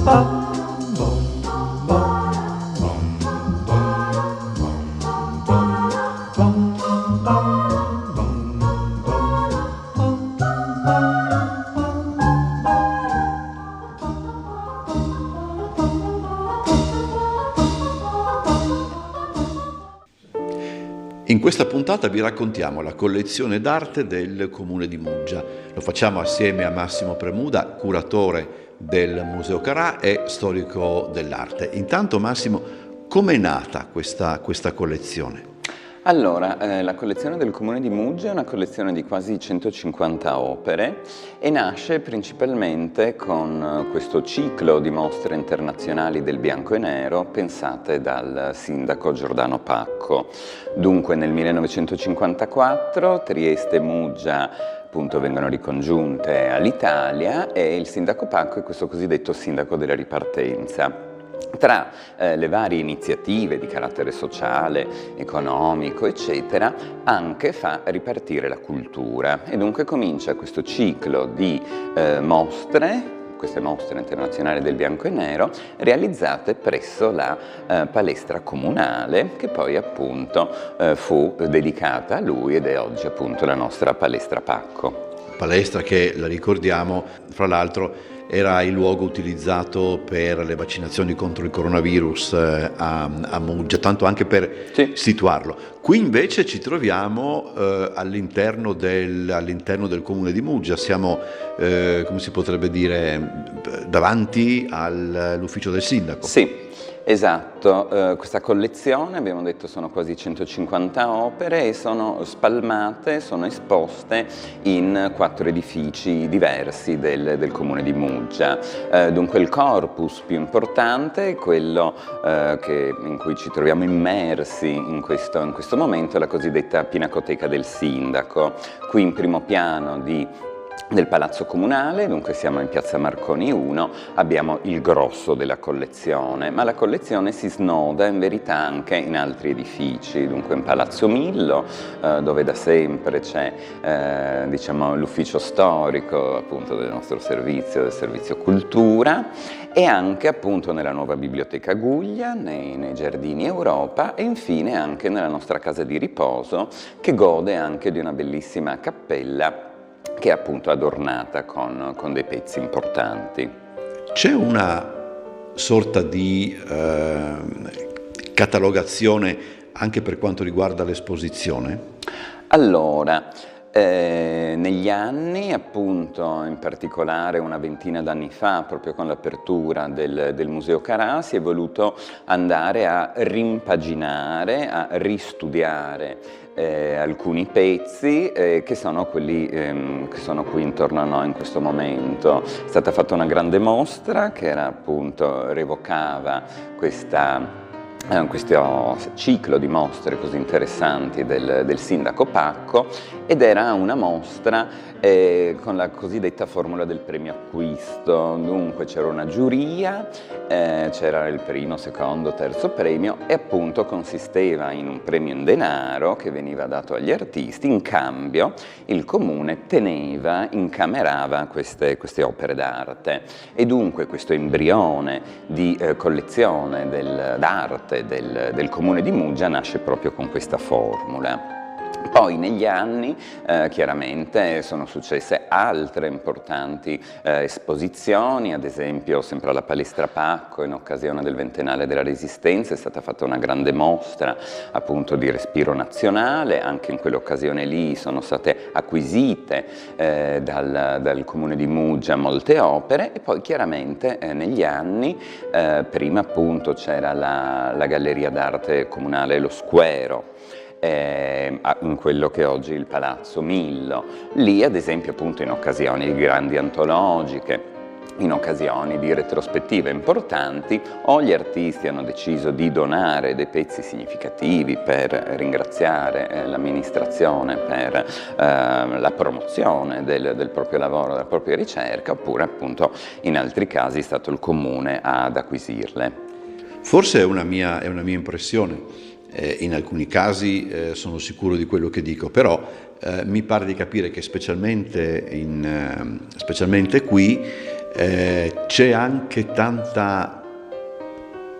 In questa puntata vi raccontiamo la collezione d'arte del Comune di Muggia. Lo facciamo assieme a Massimo Premuda, curatore del Museo Carà e storico dell'arte. Intanto Massimo, com'è nata questa collezione? Allora, la collezione del Comune di Muggia è una collezione di quasi 150 opere e nasce principalmente con questo ciclo di mostre internazionali del bianco e nero pensate dal sindaco Giordano Pacco. Dunque nel 1954 Trieste e Muggia appunto vengono ricongiunte all'Italia e il sindaco Pacco è questo cosiddetto sindaco della ripartenza. Tra le varie iniziative di carattere sociale, economico, eccetera, anche fa ripartire la cultura e dunque comincia questo ciclo di queste mostre internazionali del bianco e nero, realizzate presso la palestra comunale, che poi appunto fu dedicata a lui ed è oggi appunto la nostra palestra Pacco. Palestra che, la ricordiamo, fra l'altro era il luogo utilizzato per le vaccinazioni contro il coronavirus a Muggia, tanto anche per situarlo. Qui invece ci troviamo all'interno del Comune di Muggia, siamo, come si potrebbe dire, davanti all'ufficio del sindaco. Sì. Esatto, questa collezione, abbiamo detto, sono quasi 150 opere e sono spalmate, sono esposte in 4 edifici diversi del Comune di Muggia. Dunque il corpus più importante è quello in cui ci troviamo immersi in questo momento, è la cosiddetta Pinacoteca del Sindaco. Qui in primo piano del Palazzo Comunale, dunque siamo in Piazza Marconi 1, abbiamo il grosso della collezione, ma la collezione si snoda in verità anche in altri edifici, dunque in Palazzo Millo, dove da sempre c'è l'ufficio storico appunto del nostro servizio, del servizio cultura, e anche appunto nella nuova biblioteca Guglia, nei giardini Europa e infine anche nella nostra casa di riposo, che gode anche di una bellissima cappella che è appunto adornata con dei pezzi importanti. C'è una sorta di catalogazione anche per quanto riguarda l'esposizione? Allora, negli anni, appunto, in particolare una ventina d'anni fa, proprio con l'apertura del Museo Carà, si è voluto andare a rimpaginare, a ristudiare alcuni pezzi che sono quelli che sono qui intorno a noi in questo momento. È stata fatta una grande mostra che era appunto rievocava questo ciclo di mostre così interessanti del sindaco Pacco ed era una mostra con la cosiddetta formula del premio acquisto. Dunque c'era una giuria, c'era il primo, secondo, terzo premio e appunto consisteva in un premio in denaro che veniva dato agli artisti, in cambio il comune incamerava queste opere d'arte e dunque questo embrione di collezione d'arte del Comune di Muggia nasce proprio con questa formula. Poi negli anni chiaramente sono successe altre importanti esposizioni, ad esempio sempre alla Palestra Pacco in occasione del ventennale della Resistenza è stata fatta una grande mostra appunto di respiro nazionale, anche in quell'occasione lì sono state acquisite dal Comune di Muggia molte opere e poi chiaramente negli anni prima appunto c'era la Galleria d'Arte Comunale Lo Squero, in quello che oggi è il Palazzo Millo. Lì ad esempio appunto in occasioni di grandi antologiche, in occasioni di retrospettive importanti, o gli artisti hanno deciso di donare dei pezzi significativi per ringraziare l'amministrazione per la promozione del proprio lavoro, della propria ricerca, oppure appunto in altri casi è stato il comune ad acquisirle. Forse è una mia impressione. In alcuni casi sono sicuro di quello che dico, però mi pare di capire che specialmente qui c'è anche tanta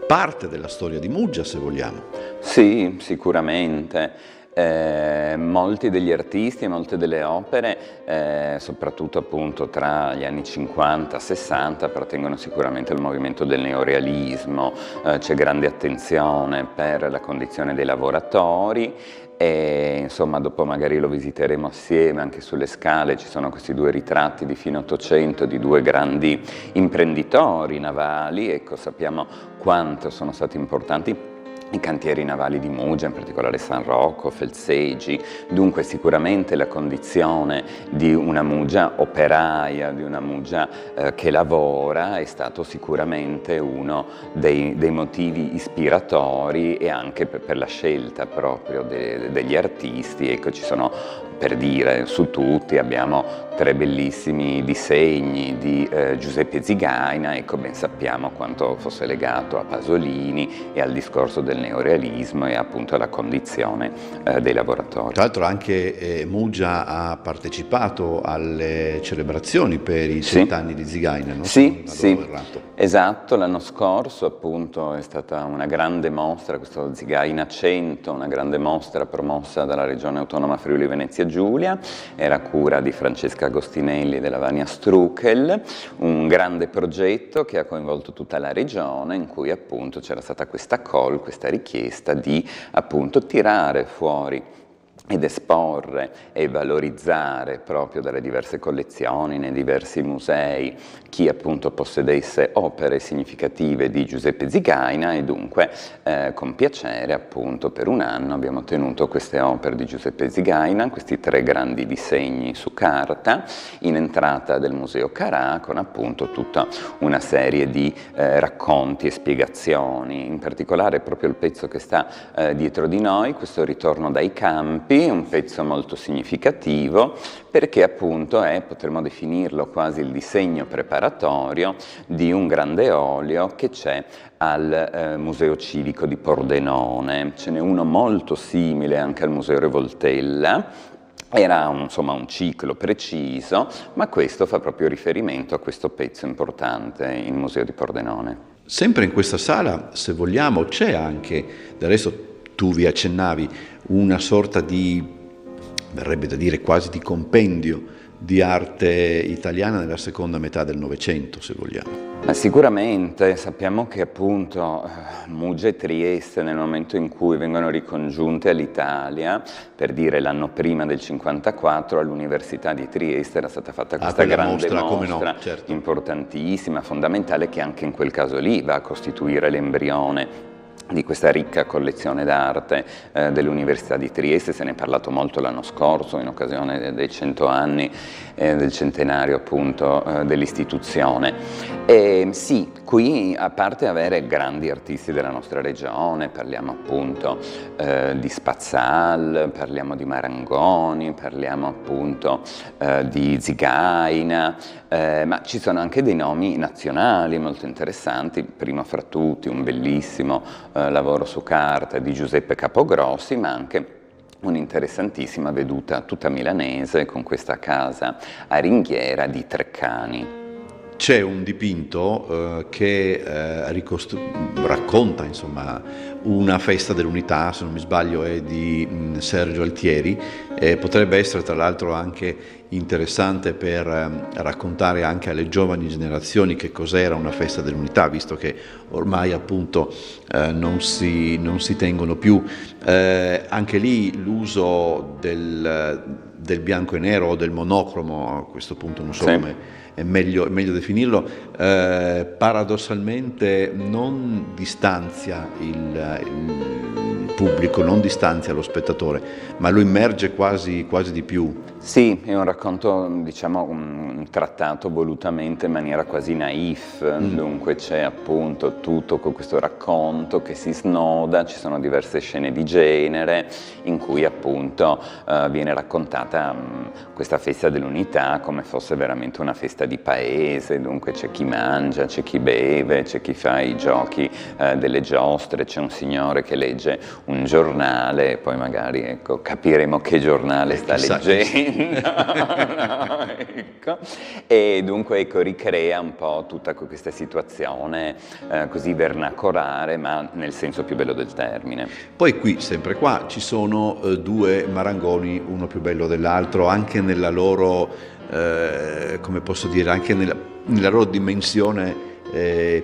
parte della storia di Muggia, se vogliamo. Sì, sicuramente. Molti degli artisti e molte delle opere, soprattutto appunto tra gli anni 50-60, appartengono sicuramente al movimento del neorealismo, c'è grande attenzione per la condizione dei lavoratori e insomma dopo magari lo visiteremo assieme. Anche sulle scale ci sono questi due ritratti di fine Ottocento di due grandi imprenditori navali. Ecco, sappiamo quanto sono stati importanti i cantieri navali di Muggia, in particolare San Rocco, Felsegi. Dunque sicuramente la condizione di una Muggia operaia, di una Muggia che lavora, è stato sicuramente uno dei motivi ispiratori e anche per la scelta proprio degli artisti. Ecco, ci sono, per dire, su tutti abbiamo 3 bellissimi disegni di Giuseppe Zigaina. Ecco, ben sappiamo quanto fosse legato a Pasolini e al discorso del neorealismo e appunto alla condizione dei lavoratori. Tra l'altro anche Muggia ha partecipato alle celebrazioni per i 100 anni di Zigaina, no? Sì, sì, esatto. L'anno scorso appunto è stata una grande mostra, questo Zigaina 100, una grande mostra promossa dalla Regione Autonoma Friuli Venezia Giulia, era a cura di Francesca Agostinelli della Vania Struckel, un grande progetto che ha coinvolto tutta la regione, in cui appunto c'era stata questa call, questa richiesta di appunto tirare fuori ed esporre e valorizzare proprio dalle diverse collezioni, nei diversi musei, chi appunto possedesse opere significative di Giuseppe Zigaina, e dunque con piacere appunto per un anno abbiamo tenuto queste opere di Giuseppe Zigaina, questi 3 grandi disegni su carta, in entrata del Museo Carà, con appunto tutta una serie di racconti e spiegazioni. In particolare proprio il pezzo che sta dietro di noi, questo Ritorno dai campi, un pezzo molto significativo perché appunto è, potremmo definirlo quasi il disegno preparatorio di un grande olio che c'è al Museo Civico di Pordenone. Ce n'è uno molto simile anche al Museo Revoltella. Era insomma un ciclo preciso, ma questo fa proprio riferimento a questo pezzo importante in Museo di Pordenone. Sempre in questa sala, se vogliamo, c'è anche, del resto tu vi accennavi, una sorta di, verrebbe da dire quasi di compendio di arte italiana nella seconda metà del Novecento, se vogliamo. Sicuramente sappiamo che appunto Muggia e Trieste, nel momento in cui vengono ricongiunte all'Italia, per dire l'anno prima del 54, all'Università di Trieste era stata fatta questa grande mostra, come no, certo, importantissima, fondamentale, che anche in quel caso lì va a costituire l'embrione di questa ricca collezione d'arte dell'Università di Trieste. Se ne è parlato molto l'anno scorso in occasione dei 100 anni del centenario appunto dell'istituzione. E sì, qui a parte avere grandi artisti della nostra regione, parliamo appunto di Spazzal, parliamo di Marangoni, parliamo appunto di Zigaina, ma ci sono anche dei nomi nazionali molto interessanti, prima fra tutti un bellissimo lavoro su carta di Giuseppe Capogrossi, ma anche un'interessantissima veduta tutta milanese con questa casa a ringhiera di Treccani. C'è un dipinto che racconta insomma una festa dell'unità, se non mi sbaglio è di Sergio Altieri, potrebbe essere tra l'altro anche interessante per raccontare anche alle giovani generazioni che cos'era una festa dell'unità, visto che ormai appunto non si tengono più. Anche lì l'uso del bianco e nero o del monocromo, a questo punto non so come è meglio definirlo, paradossalmente non distanzia il pubblico, non distanzia lo spettatore, ma lo immerge quasi di più. Sì, è un racconto, diciamo, trattato volutamente in maniera quasi naif, dunque c'è appunto tutto con questo racconto che si snoda, ci sono diverse scene di genere in cui appunto viene raccontata questa festa dell'unità come fosse veramente una festa di paese, dunque c'è chi mangia, c'è chi beve, c'è chi fa i giochi delle giostre, c'è un signore che legge un giornale, poi magari ecco, capiremo che giornale sta leggendo. No, ecco. E dunque ecco, ricrea un po' tutta questa situazione così vernacolare, ma nel senso più bello del termine. Poi qui, sempre qua, ci sono due marangoni, uno più bello dell'altro, anche nella loro, come posso dire, anche nella loro dimensione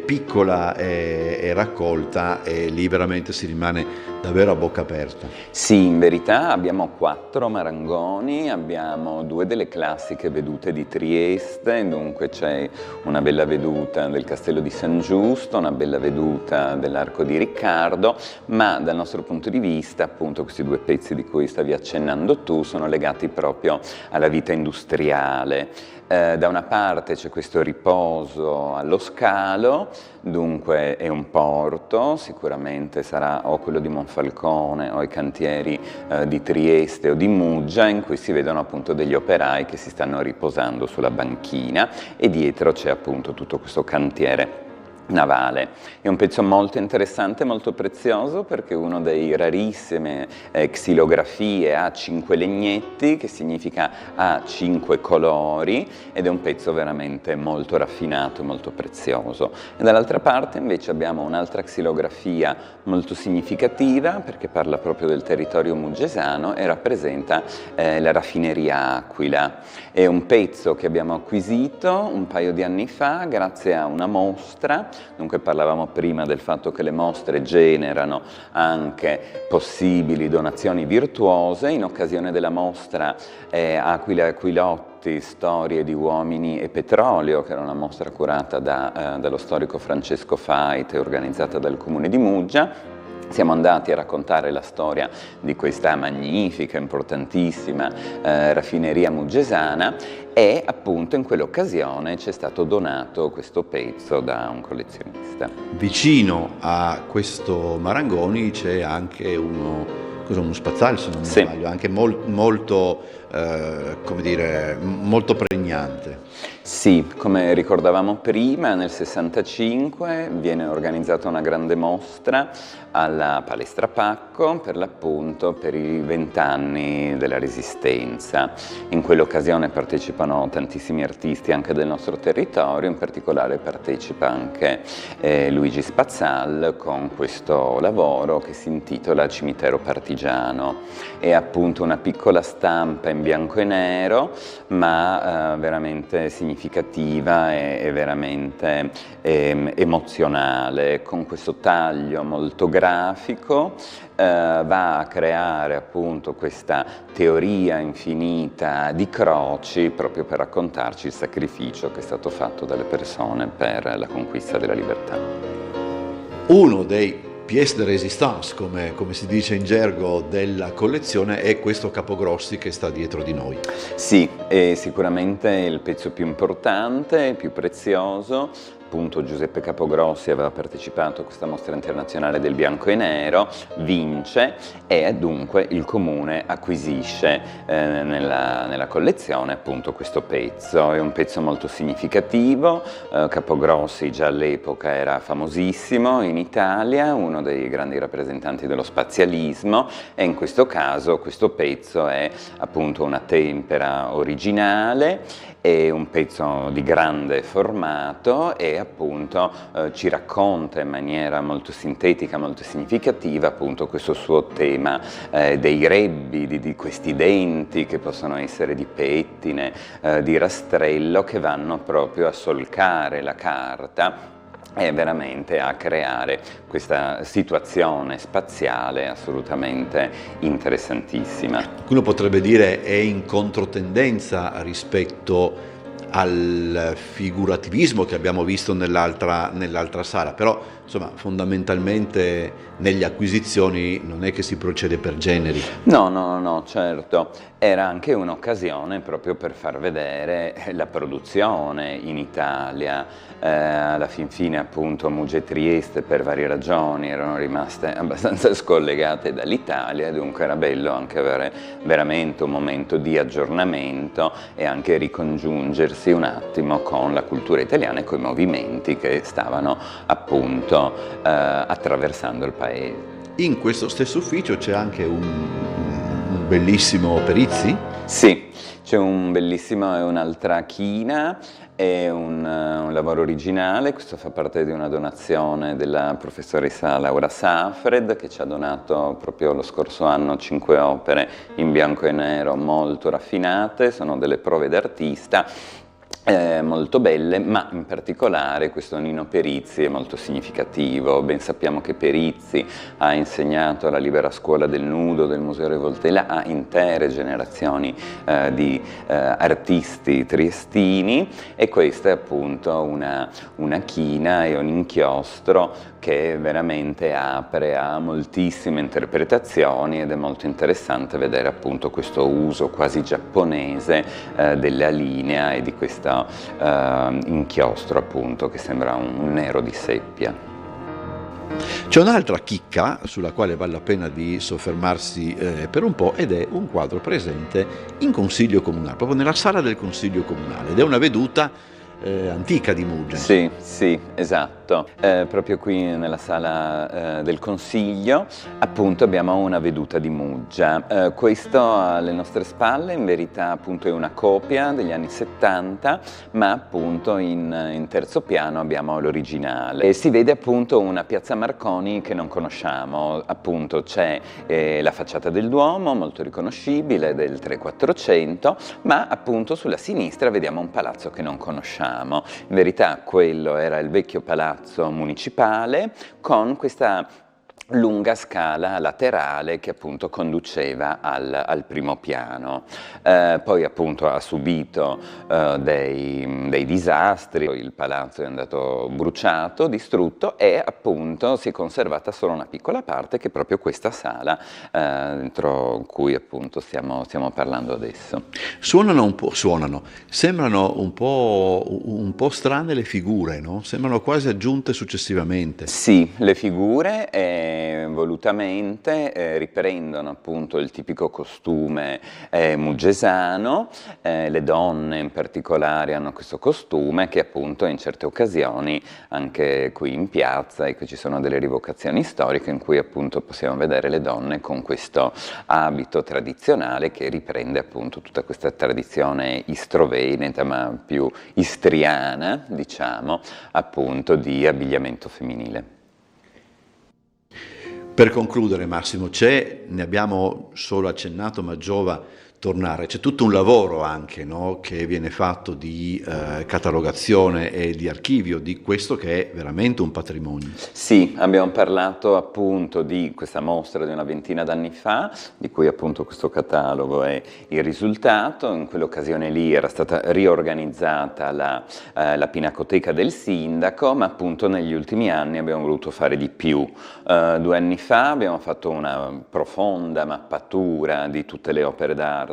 piccola e raccolta, e lì veramente si rimane davvero a bocca aperta. Sì, in verità abbiamo 4 marangoni, abbiamo 2 delle classiche vedute di Trieste, dunque c'è una bella veduta del Castello di San Giusto, una bella veduta dell'Arco di Riccardo, ma dal nostro punto di vista, appunto, questi 2 pezzi di cui stavi accennando tu sono legati proprio alla vita industriale. Da una parte c'è questo riposo allo scalo, dunque è un porto, sicuramente sarà o quello di Monfalcone o i cantieri di Trieste o di Muggia, in cui si vedono appunto degli operai che si stanno riposando sulla banchina, e dietro c'è appunto tutto questo cantiere navale. È un pezzo molto interessante, molto prezioso, perché è uno dei rarissime xilografie a 5 legnetti, che significa a 5 colori, ed è un pezzo veramente molto raffinato e molto prezioso. E dall'altra parte invece abbiamo un'altra xilografia molto significativa, perché parla proprio del territorio muggesano e rappresenta la raffineria Aquila. È un pezzo che abbiamo acquisito un paio di anni fa grazie a una mostra. Dunque parlavamo prima del fatto che le mostre generano anche possibili donazioni virtuose. In occasione della mostra Aquila e Aquilotti, storie di uomini e petrolio, che era una mostra curata dallo storico Francesco Fait e organizzata dal Comune di Muggia, siamo andati a raccontare la storia di questa magnifica, importantissima raffineria muggesana, e appunto in quell'occasione ci è stato donato questo pezzo da un collezionista. Vicino a questo marangoni c'è anche uno spazzale, se non mi sbaglio, anche molto, come dire, molto pregnante. Sì, come ricordavamo prima, nel 65 viene organizzata una grande mostra alla Palestra Pacco, per l'appunto per i 20 anni della Resistenza. In quell'occasione partecipano tantissimi artisti anche del nostro territorio, in particolare partecipa anche Luigi Spazzal con questo lavoro che si intitola Cimitero Partigiano. È appunto una piccola stampa in bianco e nero, ma veramente significativa e veramente emozionale, con questo taglio molto grafico. Va a creare appunto questa teoria infinita di croci, proprio per raccontarci il sacrificio che è stato fatto dalle persone per la conquista della libertà. Uno dei pièce de résistance, come si dice in gergo, della collezione è questo Capogrossi che sta dietro di noi. Sì, è sicuramente il pezzo più importante, più prezioso. Appunto Giuseppe Capogrossi aveva partecipato a questa mostra internazionale del bianco e nero, vince, e dunque il Comune acquisisce nella collezione appunto questo pezzo. È un pezzo molto significativo. Capogrossi già all'epoca era famosissimo in Italia, uno dei grandi rappresentanti dello spazialismo, e in questo caso questo pezzo è appunto una tempera originale, è un pezzo di grande formato e appunto ci racconta in maniera molto sintetica, molto significativa appunto questo suo tema dei rebbi, di questi denti che possono essere di pettine, di rastrello, che vanno proprio a solcare la carta e veramente a creare questa situazione spaziale assolutamente interessantissima. Qualcuno potrebbe dire è in controtendenza rispetto al figurativismo che abbiamo visto nell'altra sala, però insomma fondamentalmente nelle acquisizioni non è che si procede per generi. No, certo, era anche un'occasione proprio per far vedere la produzione in Italia. Alla fin fine appunto Muggia e Trieste per varie ragioni erano rimaste abbastanza scollegate dall'Italia, dunque era bello anche avere veramente un momento di aggiornamento e anche ricongiungersi un attimo con la cultura italiana e con i movimenti che stavano appunto attraversando il paese. in questo stesso ufficio c'è anche un bellissimo Perizzi? Sì, c'è un bellissimo e un'altra china, è un lavoro originale, questo fa parte di una donazione della professoressa Laura Safred, che ci ha donato proprio lo scorso anno 5 opere in bianco e nero molto raffinate, sono delle prove d'artista. Molto belle, ma in particolare questo Nino Perizzi è molto significativo. Ben sappiamo che Perizzi ha insegnato alla Libera Scuola del Nudo del Museo Revoltella a intere generazioni di artisti triestini, e questa è appunto una china e un inchiostro che veramente apre a moltissime interpretazioni, ed è molto interessante vedere appunto questo uso quasi giapponese della linea e di questo inchiostro appunto che sembra un nero di seppia. C'è un'altra chicca sulla quale vale la pena di soffermarsi per un po', ed è un quadro presente in Consiglio Comunale, proprio nella sala del Consiglio Comunale, ed è una veduta antica di Muggia. Sì, sì, esatto. Proprio qui nella sala del Consiglio appunto abbiamo una veduta di Muggia. Questo alle nostre spalle in verità appunto è una copia degli anni 70, ma appunto in terzo piano abbiamo l'originale. E si vede appunto una piazza Marconi che non conosciamo, appunto c'è la facciata del Duomo, molto riconoscibile, del 3400, ma appunto sulla sinistra vediamo un palazzo che non conosciamo. In verità quello era il vecchio palazzo municipale con questa lunga scala laterale che appunto conduceva al primo piano. Poi appunto ha subito dei disastri, il palazzo è andato bruciato, distrutto, e appunto si è conservata solo una piccola parte, che è proprio questa sala dentro cui appunto stiamo parlando adesso. Sembrano un po' strane le figure, no? Sembrano quasi aggiunte successivamente. Sì, le figure volutamente riprendono appunto il tipico costume muggesano, le donne in particolare hanno questo costume che appunto in certe occasioni anche qui in piazza, ecco, ci sono delle rivocazioni storiche in cui appunto possiamo vedere le donne con questo abito tradizionale che riprende appunto tutta questa tradizione istroveneta, ma più istriana, diciamo, appunto di abbigliamento femminile. Per concludere, Massimo, ne abbiamo solo accennato, ma giova tornare. C'è tutto un lavoro anche, no, che viene fatto di catalogazione e di archivio di questo che è veramente un patrimonio. Sì, abbiamo parlato appunto di questa mostra di una ventina d'anni fa, di cui appunto questo catalogo è il risultato. In quell'occasione lì era stata riorganizzata la pinacoteca del sindaco, ma appunto negli ultimi anni abbiamo voluto fare di più. 2 anni fa abbiamo fatto una profonda mappatura di tutte le opere d'arte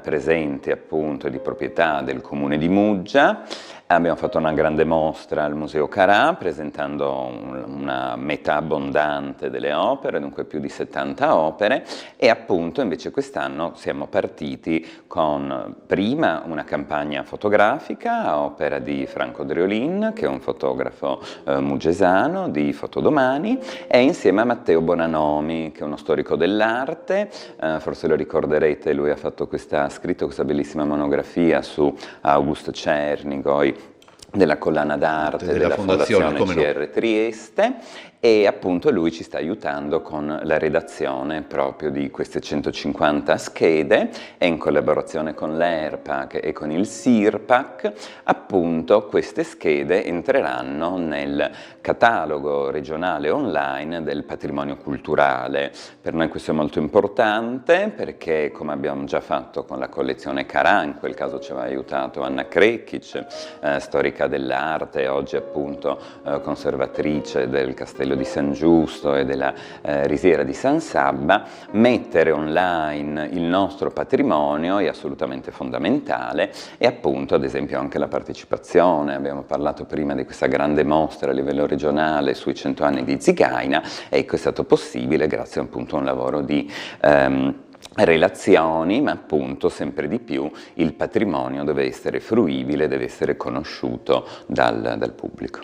presenti appunto di proprietà del comune di Muggia. Abbiamo fatto una grande mostra al Museo Carà presentando una metà abbondante delle opere, dunque più di 70 opere, e appunto invece quest'anno siamo partiti con prima una campagna fotografica a opera di Franco Driolin, che è un fotografo muggesano di Fotodomani, e insieme a Matteo Bonanomi, che è uno storico dell'arte, forse lo ricorderete, lui ha scritto questa bellissima monografia su August Cernigoj, della collana d'arte della Fondazione CR Trieste, e appunto lui ci sta aiutando con la redazione proprio di queste 150 schede, e in collaborazione con l'ERPAC e con il SIRPAC appunto queste schede entreranno nel catalogo regionale online del patrimonio culturale. Per noi questo è molto importante perché, come abbiamo già fatto con la collezione Carà, in quel caso ci aveva aiutato Anna Krekic, storica dell'arte, oggi appunto conservatrice del Castello di San Giusto e della Risiera di San Sabba, mettere online il nostro patrimonio è assolutamente fondamentale, e appunto ad esempio anche la partecipazione. Abbiamo parlato prima di questa grande mostra a livello regionale sui 100 anni di Zigaina, ecco, è stato possibile grazie appunto a un lavoro di relazioni, ma appunto sempre di più il patrimonio deve essere fruibile, deve essere conosciuto dal pubblico.